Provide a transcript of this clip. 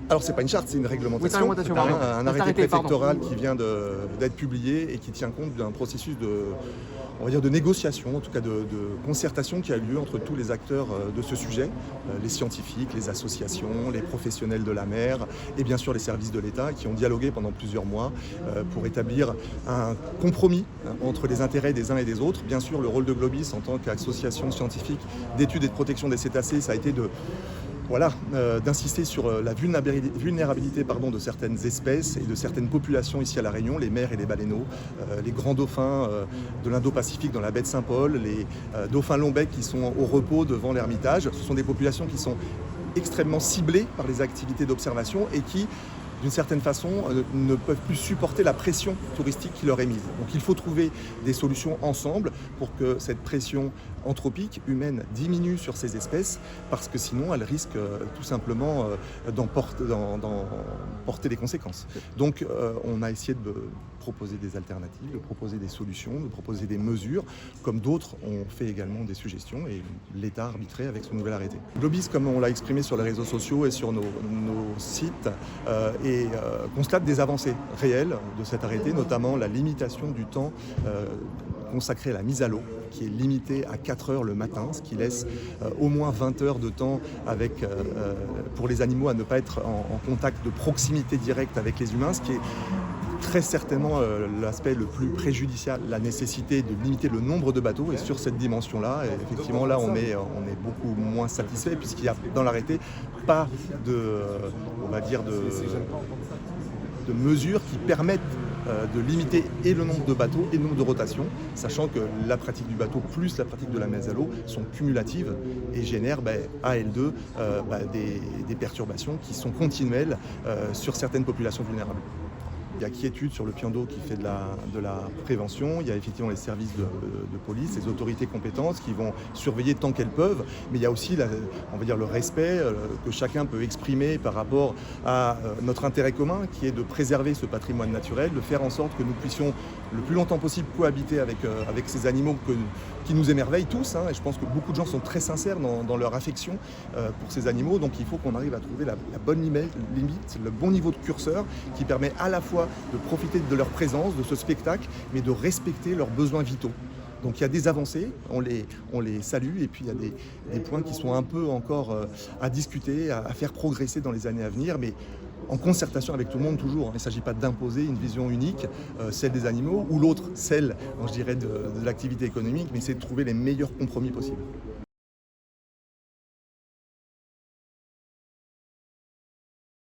Alors c'est pas une charte, c'est une Oui, c'est réglementation. une réglementation, pardon. Un C'est arrêté pardon. préfectoral qui vient d'être publié et qui tient compte d'un processus on va dire de négociation, en tout cas de concertation qui a lieu entre tous les acteurs de ce sujet, les scientifiques, les associations, les professionnels de la mer et bien sûr les services de l'État qui ont dialogué pendant plusieurs mois pour établir un compromis entre les intérêts des uns et des autres. Bien sûr, le rôle de Globis en tant qu'association scientifique d'études et de protection des cétacés, ça a été d'insister sur la vulnérabilité de certaines espèces et de certaines populations ici à La Réunion, les mers et les baleineaux, les grands dauphins de l'Indo-Pacifique dans la baie de Saint-Paul, les dauphins lombec qui sont au repos devant l'Ermitage. Ce sont des populations qui sont extrêmement ciblées par les activités d'observation et qui, d'une certaine façon, ne peuvent plus supporter la pression touristique qui leur est mise. Donc il faut trouver des solutions ensemble pour que cette pression anthropique, humaine, diminue sur ces espèces, parce que sinon elles risquent tout simplement d'en porter des conséquences. Donc on a essayé de proposer des alternatives, de proposer des solutions, de proposer des mesures, comme d'autres ont fait également des suggestions, et l'État a arbitré avec ce nouvel arrêté. Globis, comme on l'a exprimé sur les réseaux sociaux et sur nos sites, constate des avancées réelles de cet arrêté, notamment la limitation du temps consacré à la mise à l'eau, qui est limité à 4 heures le matin, ce qui laisse au moins 20 heures de temps pour les animaux à ne pas être en contact de proximité directe avec les humains, ce qui est très certainement l'aspect le plus préjudiciable, la nécessité de limiter le nombre de bateaux. Et sur cette dimension-là, effectivement, là, on est beaucoup moins satisfait, puisqu'il n'y a dans l'arrêté pas de mesures qui permettent de limiter et le nombre de bateaux et le nombre de rotations, sachant que la pratique du bateau plus la pratique de la mise à l'eau sont cumulatives et génèrent à elles deux des perturbations qui sont continuelles sur certaines populations vulnérables. Il y a quiétude sur le Piando qui fait de la prévention. Il y a effectivement les services de police, les autorités compétentes qui vont surveiller tant qu'elles peuvent. Mais il y a aussi le respect que chacun peut exprimer par rapport à notre intérêt commun, qui est de préserver ce patrimoine naturel, de faire en sorte que nous puissions le plus longtemps possible cohabiter avec ces animaux qui nous émerveillent tous. Et je pense que beaucoup de gens sont très sincères dans leur affection pour ces animaux. Donc il faut qu'on arrive à trouver la bonne limite, le bon niveau de curseur qui permet à la fois de profiter de leur présence, de ce spectacle, mais de respecter leurs besoins vitaux. Donc il y a des avancées, on les salue, et puis il y a des points qui sont un peu encore à discuter, à faire progresser dans les années à venir, mais en concertation avec tout le monde toujours. Il ne s'agit pas d'imposer une vision unique, celle des animaux, ou l'autre, celle, je dirais, de l'activité économique, mais c'est de trouver les meilleurs compromis possibles.